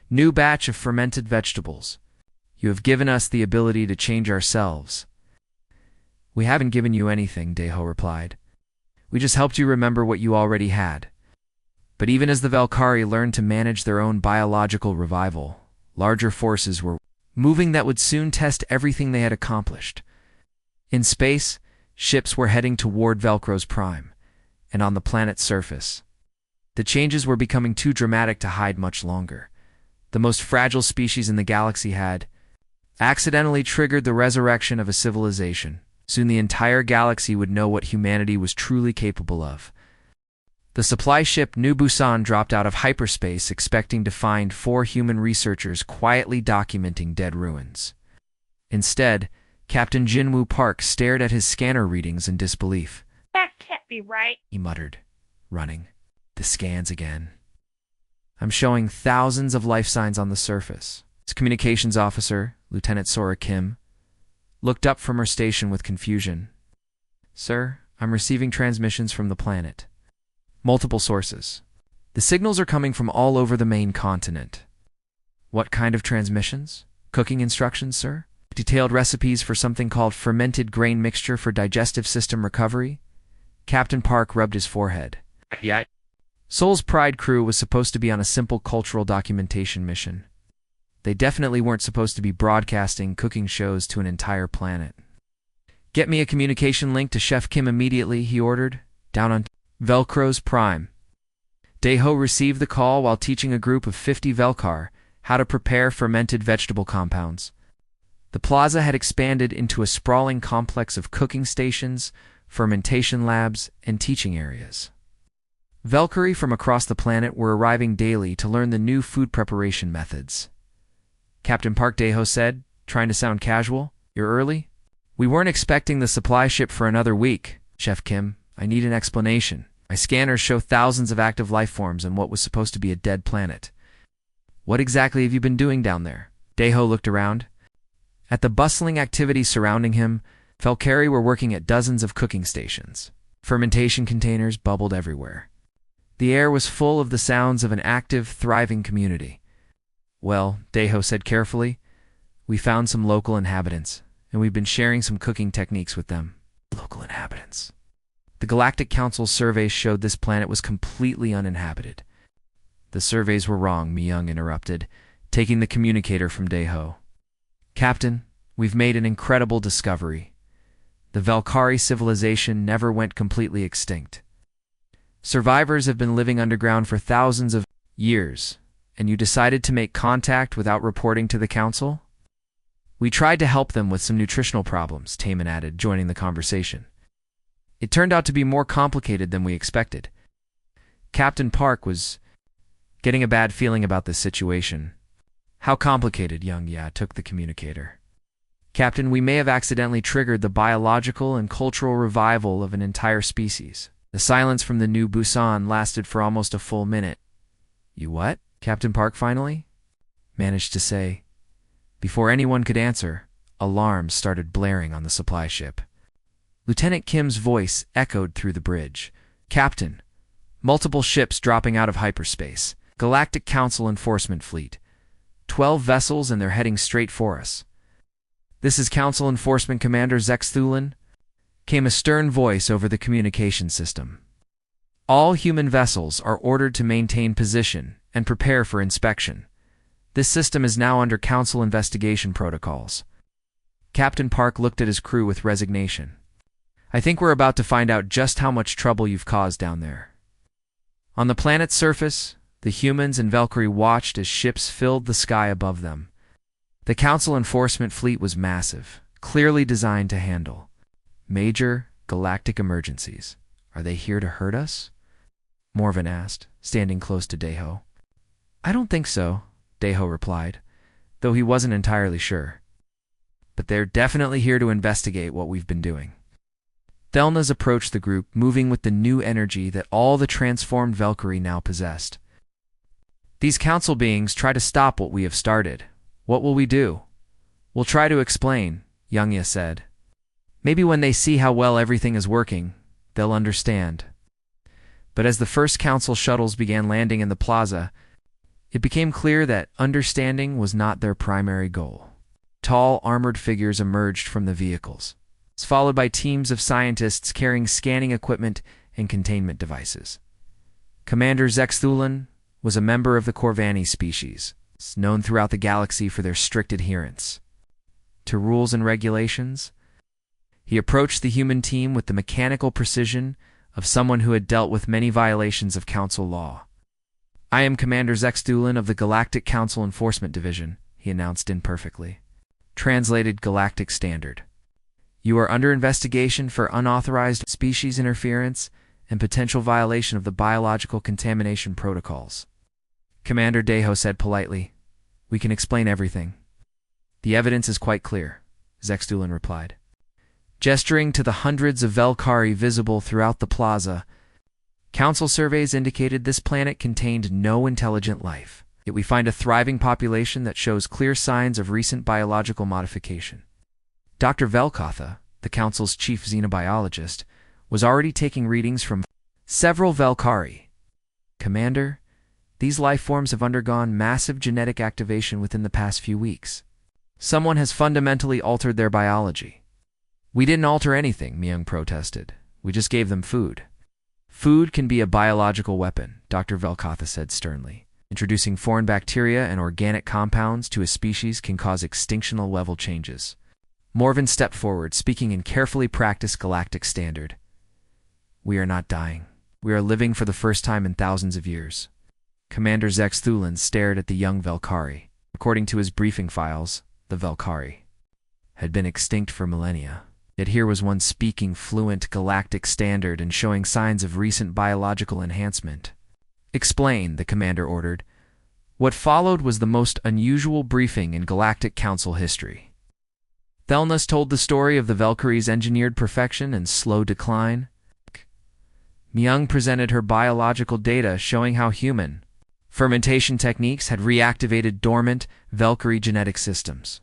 A: new batch of fermented vegetables. You have given us the ability to change ourselves. We haven't given you anything, Deho replied. We just helped you remember what you already had. But even as the Valkari learned to manage their own biological revival, larger forces were moving that would soon test everything they had accomplished. In space, ships were heading toward Velcro's prime, and on the planet's surface, the changes were becoming too dramatic to hide much longer. The most fragile species in the galaxy had accidentally triggered the resurrection of a civilization. Soon the entire galaxy would know what humanity was truly capable of. The supply ship New Busan dropped out of hyperspace expecting to find 4 human researchers quietly documenting dead ruins. Instead, Captain Jinwoo Park stared at his scanner readings in disbelief.
B: That can't be right,
A: He muttered, running the scans again. I'm showing thousands of life signs on the surface. His communications officer, Lieutenant Sora Kim, looked up from her station with confusion. Sir, I'm receiving transmissions from the planet. Multiple sources. The signals are coming from all over the main continent. What kind of transmissions? Cooking instructions, sir? Detailed recipes for something called fermented grain mixture for digestive system recovery? Captain Park rubbed his forehead.
C: Yeah.
A: Soul's Pride crew was supposed to be on a simple cultural documentation mission. They definitely weren't supposed to be broadcasting cooking shows to an entire planet. Get me a communication link to Chef Kim immediately, he ordered, down on Velcro's prime. Deho received the call while teaching a group of 50 Velkar how to prepare fermented vegetable compounds. The plaza had expanded into a sprawling complex of cooking stations, fermentation labs, and teaching areas. Valkyrie from across the planet were arriving daily to learn the new food preparation methods. Captain Park, Deho said, trying to sound casual. You're early? We weren't expecting the supply ship for another week, Chef Kim. I need an explanation. My scanners show thousands of active life forms on what was supposed to be a dead planet. What exactly have you been doing down there? Deho looked around. At the bustling activity surrounding him, Velkari were working at dozens of cooking stations. Fermentation containers bubbled everywhere. The air was full of the sounds of an active, thriving community. Well, Deho said carefully, we found some local inhabitants, and we've been sharing some cooking techniques with them. Local inhabitants. The Galactic Council's surveys showed this planet was completely uninhabited. The surveys were wrong, Myung interrupted, taking the communicator from Deho. Captain, we've made an incredible discovery. The Valkari civilization never went completely extinct. Survivors have been living underground for thousands of years, and you decided to make contact without reporting to the Council? We tried to help them with some nutritional problems, Taman added, joining the conversation. It turned out to be more complicated than we expected. Captain Park was getting a bad feeling about this situation. How complicated, Young Ya took the communicator. Captain, we may have accidentally triggered the biological and cultural revival of an entire species. The silence from the new Busan lasted for almost a full minute. You what? Captain Park finally managed to say. Before anyone could answer, alarms started blaring on the supply ship. Lieutenant Kim's voice echoed through the bridge. Captain, multiple ships dropping out of hyperspace. Galactic Council Enforcement Fleet. 12 vessels and they're heading straight for us. This is Council Enforcement Commander Zex Thulin, came a stern voice over the communication system. All human vessels are ordered to maintain position and prepare for inspection. This system is now under Council investigation protocols. Captain Park looked at his crew with resignation. I think we're about to find out just how much trouble you've caused down there. On the planet's surface, the humans and Valkyrie watched as ships filled the sky above them. The Council Enforcement Fleet was massive, clearly designed to handle major galactic emergencies. Are they here to hurt us? Morven asked, standing close to Daeho. I don't think so, Daeho replied, though he wasn't entirely sure. But they're definitely here to investigate what we've been doing. Thelnas approached the group, moving with the new energy that all the transformed Valkyrie now possessed. These council beings try to stop what we have started. What will we do? We'll try to explain, Youngya said. Maybe when they see how well everything is working, they'll understand. But as the first council shuttles began landing in the plaza, it became clear that understanding was not their primary goal. Tall, armored figures emerged from the vehicles, followed by teams of scientists carrying scanning equipment and containment devices. Commander Zex Thulin was a member of the Corvani species, known throughout the galaxy for their strict adherence to rules and regulations. He approached the human team with the mechanical precision of someone who had dealt with many violations of Council law. I am Commander Zex Thulin of the Galactic Council Enforcement Division, he announced imperfectly. Translated Galactic Standard. You are under investigation for unauthorized species interference and potential violation of the biological contamination protocols. Commander Daeho said politely, We can explain everything. The evidence is quite clear, Zex Thulin replied. Gesturing to the hundreds of Valkyrie visible throughout the plaza, Council surveys indicated this planet contained no intelligent life, yet we find a thriving population that shows clear signs of recent biological modification. Dr. Velkotha, the Council's chief xenobiologist, was already taking readings from several Valkyrie. Commander, these life forms have undergone massive genetic activation within the past few weeks. Someone has fundamentally altered their biology. We didn't alter anything, Myung protested. We just gave them food. Food can be a biological weapon, Dr. Velkotha said sternly. Introducing foreign bacteria and organic compounds to a species can cause extinctional level changes. Morven stepped forward, speaking in carefully practiced galactic standard. We are not dying. We are living for the first time in thousands of years. Commander Zex Thulin stared at the young Valkyrie. According to his briefing files, the Valkyrie had been extinct for millennia. Yet here was one speaking fluent galactic standard and showing signs of recent biological enhancement. Explain, the commander ordered. What followed was the most unusual briefing in Galactic Council history. Thelnas told the story of the Valkyrie's engineered perfection and slow decline. Myung presented her biological data showing how human fermentation techniques had reactivated dormant Valkyrie genetic systems.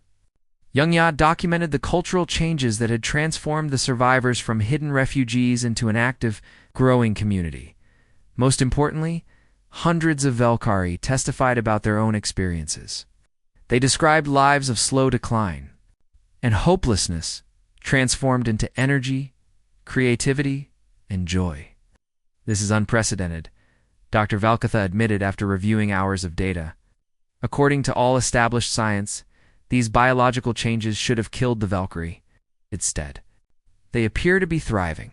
A: Youngya documented the cultural changes that had transformed the survivors from hidden refugees into an active, growing community. Most importantly, hundreds of Valkyrie testified about their own experiences. They described lives of slow decline and hopelessness transformed into energy, creativity, and joy. This is unprecedented, Dr. Valkotha admitted after reviewing hours of data. According to all established science, these biological changes should have killed the Valkyrie. Instead, they appear to be thriving.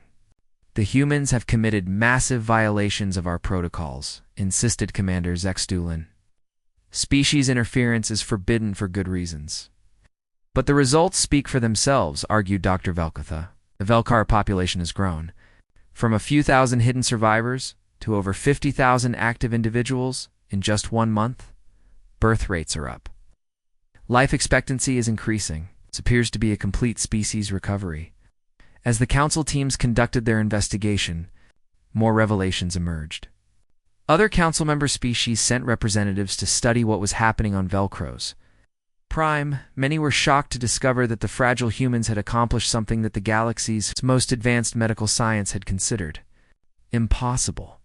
A: The humans have committed massive violations of our protocols, insisted Commander Zex Thulin. Species interference is forbidden for good reasons. But the results speak for themselves, argued Dr. Velkotha. The Valkyrie population has grown. From a few thousand hidden survivors to over 50,000 active individuals in just 1 month. Birth rates are up. Life expectancy is increasing. This appears to be a complete species recovery. As the council teams conducted their investigation, more revelations emerged. Other council member species sent representatives to study what was happening on Velcros Prime. Many were shocked to discover that the fragile humans had accomplished something that the galaxy's most advanced medical science had considered impossible.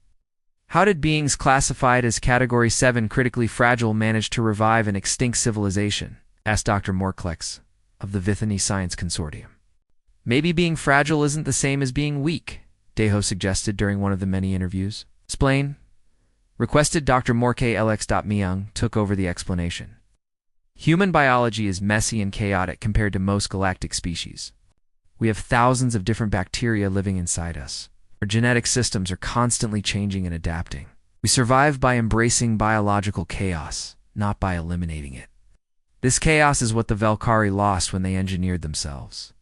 A: How did beings classified as Category 7 critically fragile manage to revive an extinct civilization? Asked Dr. Morklex of the Vithany Science Consortium. Maybe being fragile isn't the same as being weak, Deho suggested during one of the many interviews. Explain? Requested. Dr. Morke LX. Myung took over the explanation. Human biology is messy and chaotic compared to most galactic species. We have thousands of different bacteria living inside us. Our genetic systems are constantly changing and adapting. We survive by embracing biological chaos, not by eliminating it. This chaos is what the Velkari lost when they engineered themselves.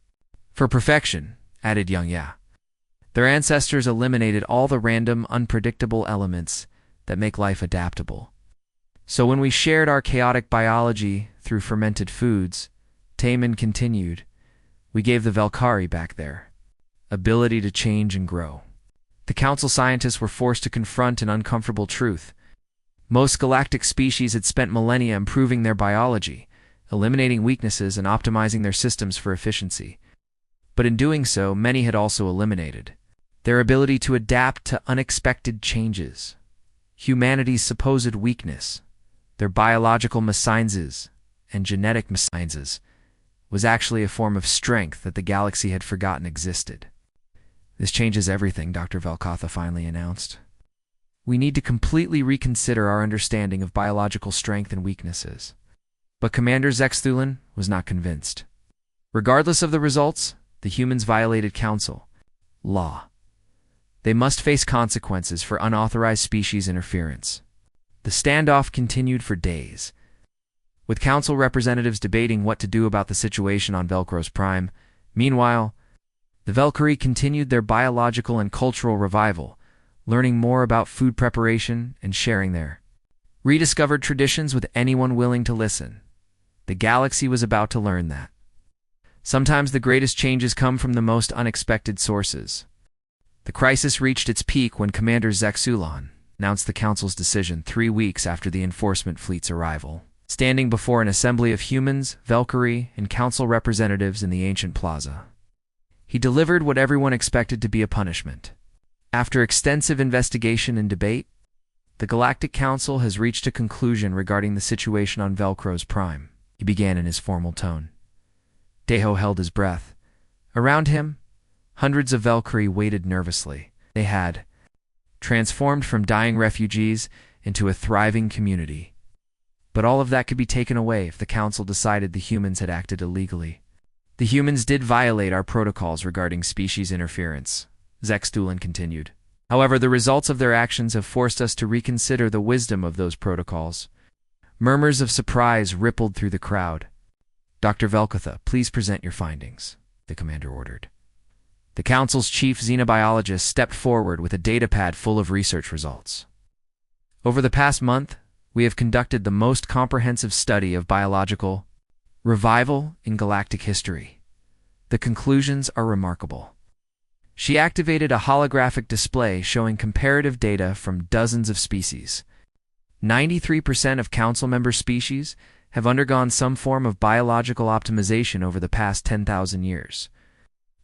A: For perfection, added Young Ya. Their ancestors eliminated all the random, unpredictable elements that make life adaptable. So when we shared our chaotic biology through fermented foods, Taman continued, we gave the Velkari back their ability to change and grow. The council scientists were forced to confront an uncomfortable truth. Most galactic species had spent millennia improving their biology, eliminating weaknesses and optimizing their systems for efficiency. But in doing so, many had also eliminated their ability to adapt to unexpected changes. Humanity's supposed weakness, their biological missines and genetic missines, was actually a form of strength that the galaxy had forgotten existed. This changes everything, Dr. Velkatha finally announced. We need to completely reconsider our understanding of biological strength and weaknesses. But Commander Zexthulan was not convinced. Regardless of the results, the humans violated council law. They must face consequences for unauthorized species interference. The standoff continued for days, with council representatives debating what to do about the situation on Velcros Prime. Meanwhile, the Velkari continued their biological and cultural revival, learning more about food preparation and sharing their rediscovered traditions with anyone willing to listen. The galaxy was about to learn that sometimes the greatest changes come from the most unexpected sources. The crisis reached its peak when Commander Zexulan announced the council's decision 3 weeks after the enforcement fleet's arrival. Standing before an assembly of humans, Velkari, and council representatives in the ancient plaza, he delivered what everyone expected to be a punishment. After extensive investigation and debate, the Galactic Council has reached a conclusion regarding the situation on Velcros Prime, he began in his formal tone. Deho held his breath. Around him, hundreds of Velkari waited nervously. They had transformed from dying refugees into a thriving community. But all of that could be taken away if the council decided the humans had acted illegally. The humans did violate our protocols regarding species interference, Zextulan continued. However, the results of their actions have forced us to reconsider the wisdom of those protocols. Murmurs of surprise rippled through the crowd. Dr. Velkatha, please present your findings, the commander ordered. The council's chief xenobiologist stepped forward with a datapad full of research results. Over the past month, we have conducted the most comprehensive study of biological revival in galactic history. The conclusions are remarkable. She activated a holographic display showing comparative data from dozens of species. 93% of council member species have undergone some form of biological optimization over the past 10,000 years.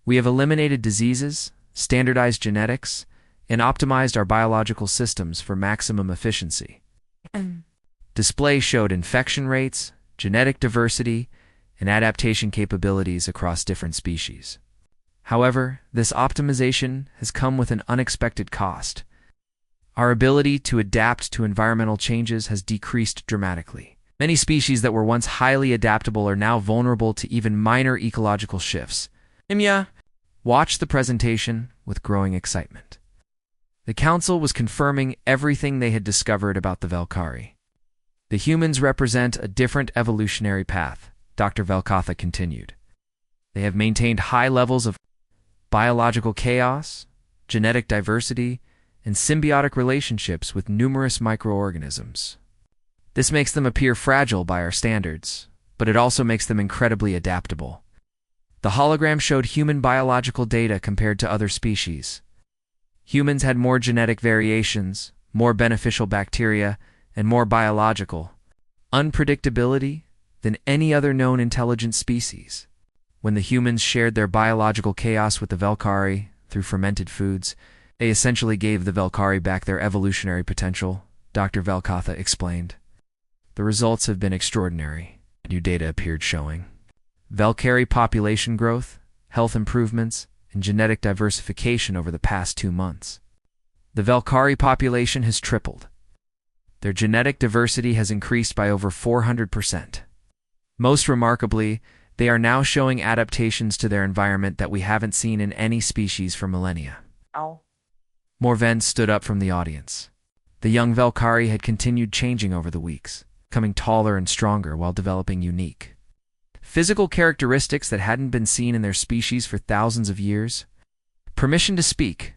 A: We have eliminated diseases, standardized genetics, and optimized our biological systems for maximum efficiency. Display showed infection rates, genetic diversity, and adaptation capabilities across different species. However, this optimization has come with an unexpected cost. Our ability to adapt to environmental changes has decreased dramatically. Many species that were once highly adaptable are now vulnerable to even minor ecological shifts. Imya watched the presentation with growing excitement. The council was confirming everything they had discovered about the Velkari. The humans represent a different evolutionary path, Dr. Velkatha continued. They have maintained high levels of biological chaos, genetic diversity, and symbiotic relationships with numerous microorganisms. This makes them appear fragile by our standards, but it also makes them incredibly adaptable. The hologram showed human biological data compared to other species. Humans had more genetic variations, more beneficial bacteria, and more biological unpredictability than any other known intelligent species. When the humans shared their biological chaos with the Velkhari through fermented foods, they essentially gave the Velkhari back their evolutionary potential, Dr. Velkatha explained. The results have been extraordinary, new data appeared showing. Velkhari population growth, health improvements, and genetic diversification over the past 2 months. The Velkhari population has tripled. Their genetic diversity has increased by over 400%. Most remarkably, they are now showing adaptations to their environment that we haven't seen in any species for millennia.
B: Ow.
A: More Vens stood up from the audience. The young Velkhari had continued changing over the weeks, becoming taller and stronger while developing unique physical characteristics that hadn't been seen in their species for thousands of years. Permission to speak.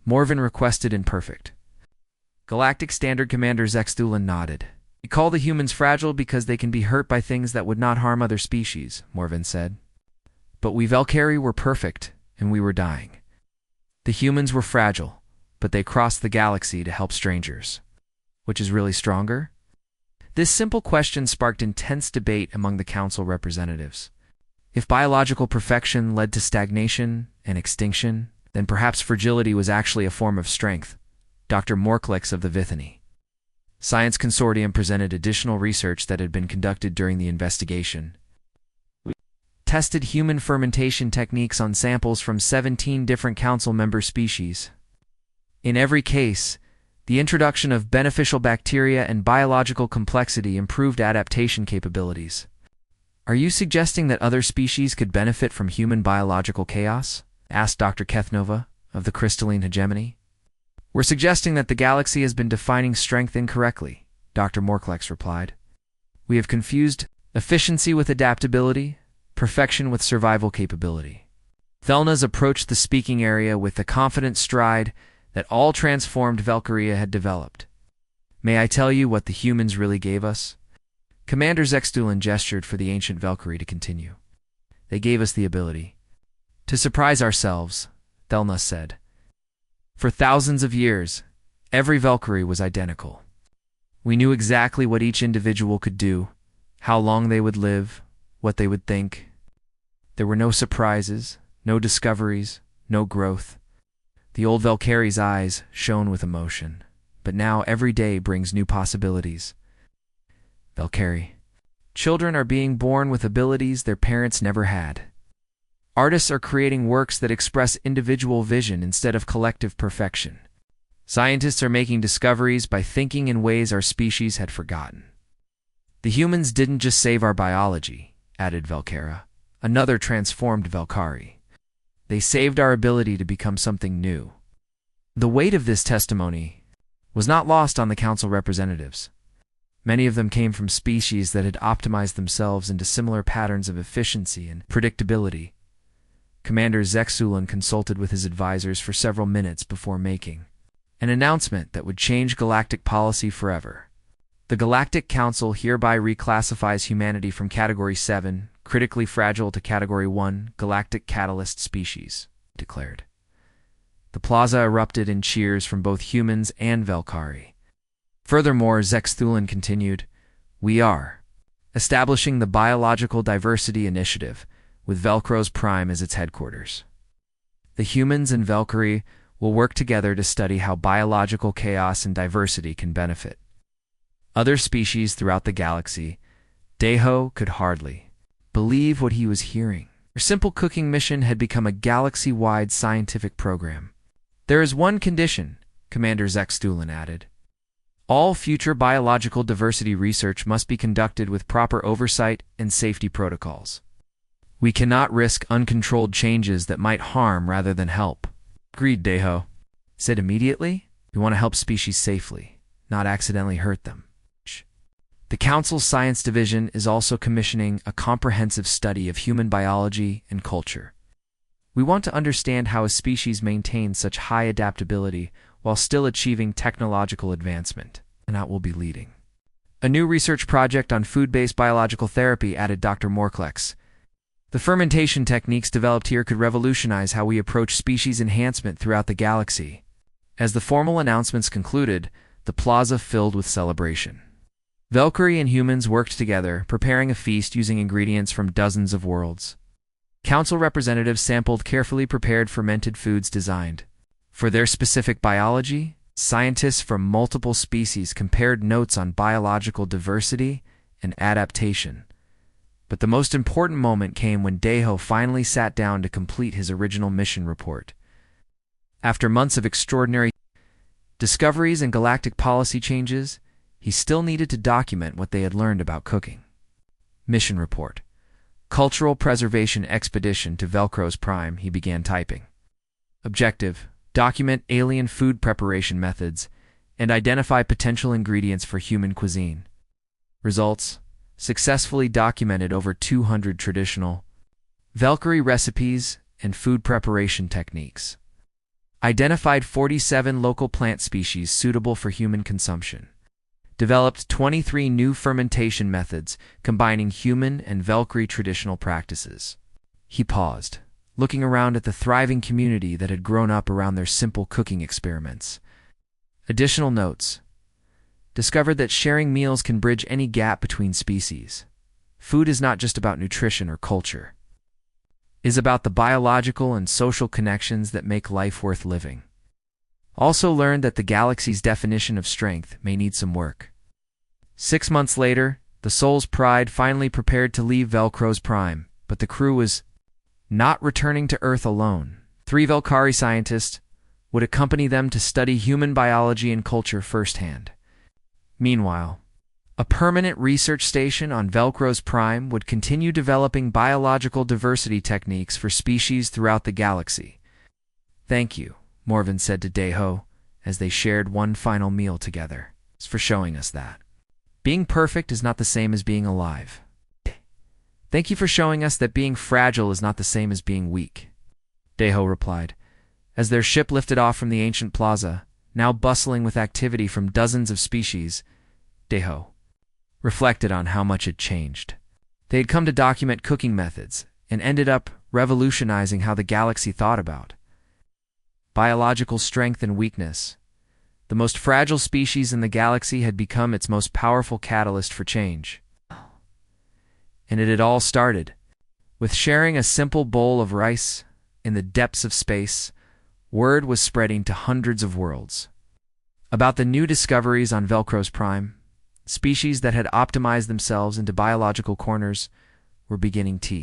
A: Morven requested in perfect. Galactic Standard Commander Zexthulan nodded. We call the humans fragile because they can be hurt by things that would not harm other species, Morven said. But we Velkhari were perfect, and we were dying. The humans were fragile, but they crossed the galaxy to help strangers. Which is really stronger? This simple question sparked intense debate among the council representatives. If biological perfection led to stagnation and extinction, then perhaps fragility was actually a form of strength. Dr. Morklix of the Vithany Science Consortium presented additional research that had been conducted during the investigation. We tested human fermentation techniques on samples from 17 different council member species. In every case, the introduction of beneficial bacteria and biological complexity improved adaptation capabilities. Are you suggesting that other species could benefit from human biological chaos? Asked Dr. Kethnova of the Crystalline Hegemony. We're suggesting that the galaxy has been defining strength incorrectly, Dr. Morklex replied. We have confused efficiency with adaptability, perfection with survival capability. Thelnas approached the speaking area with the confident stride that all transformed Velkharia had developed. May I tell you what the humans really gave us? Commander Zexthulan gestured for the ancient Velkhari to continue. They gave us the ability to surprise ourselves, Thelnas said. For thousands of years, every Velkhari was identical. We knew exactly what each individual could do, how long they would live, what they would think. There were no surprises, no discoveries, no growth. The old Velkhari's eyes shone with emotion, but now every day brings new possibilities. Velkhari. Children are being born with abilities their parents never had. Artists are creating works that express individual vision instead of collective perfection. Scientists are making discoveries by thinking in ways our species had forgotten. The humans didn't just save our biology, added Velkhara, another transformed Velkhari. They saved our ability to become something new. The weight of this testimony was not lost on the council representatives. Many of them came from species that had optimized themselves into similar patterns of efficiency and predictability. Commander Zexthulan consulted with his advisors for several minutes before making an announcement that would change galactic policy forever. The Galactic Council hereby reclassifies humanity from Category 7, critically fragile, to Category 1, galactic catalyst species, declared. The plaza erupted in cheers from both humans and Velkhari. Furthermore, Zexthulan continued, we are establishing the Biological Diversity Initiative, with Velkros Prime as its headquarters. The humans and Velkhari will work together to study how biological chaos and diversity can benefit other species throughout the galaxy. Deho could hardly believe what he was hearing. Their simple cooking mission had become a galaxy-wide scientific program. There is one condition, Commander Zexthulan added. All future biological diversity research must be conducted with proper oversight and safety protocols. We cannot risk uncontrolled changes that might harm rather than help. Agreed, Deho said immediately. We want to help species safely, not accidentally hurt them. The Council's Science Division is also commissioning a comprehensive study of human biology and culture. We want to understand how a species maintains such high adaptability while still achieving technological advancement, and that will be leading A new research project on food-based biological therapy, added Dr. Morklex. The fermentation techniques developed here could revolutionize how we approach species enhancement throughout the galaxy. As the formal announcements concluded, the plaza filled with celebration. Valkyrie and humans worked together, preparing a feast using ingredients from dozens of worlds. Council representatives sampled carefully prepared fermented foods designed for their specific biology. Scientists from multiple species compared notes on biological diversity and adaptation. But the most important moment came when Deho finally sat down to complete his original mission report. After months of extraordinary discoveries and galactic policy changes, he still needed to document what they had learned about cooking. Mission report. Cultural preservation expedition to Velcros Prime, he began typing. Objective: document alien food preparation methods and identify potential ingredients for human cuisine. Results: successfully documented over 200 traditional Valkyrie recipes and food preparation techniques. Identified 47 local plant species suitable for human consumption. Developed 23 new fermentation methods combining human and Valkyrie traditional practices. He paused, looking around at the thriving community that had grown up around their simple cooking experiments. Additional notes. Discovered that sharing meals can bridge any gap between species. Food is not just about nutrition or culture. It is about the biological and social connections that make life worth living. Also learned that the galaxy's definition of strength may need some work. 6 months later, the Soul's Pride finally prepared to leave Velcros Prime, but the crew was not returning to Earth alone. 3 Valkyrie scientists would accompany them to study human biology and culture firsthand. Meanwhile, a permanent research station on Velcros Prime would continue developing biological diversity techniques for species throughout the galaxy. Thank you, Morven said to Deho, as they shared one final meal together, for showing us that being perfect is not the same as being alive. Thank you for showing us that being fragile is not the same as being weak, Deho replied, as their ship lifted off from the ancient plaza, now bustling with activity from dozens of species. Deho reflected on how much had changed. They had come to document cooking methods and ended up revolutionizing how the galaxy thought about biological strength and weakness. The most fragile species in the galaxy had become its most powerful catalyst for change. And it had all started with sharing a simple bowl of rice in the depths of space. Word was spreading to hundreds of worlds about the new discoveries on Velcros Prime. Species that had optimized themselves into biological corners were beginning to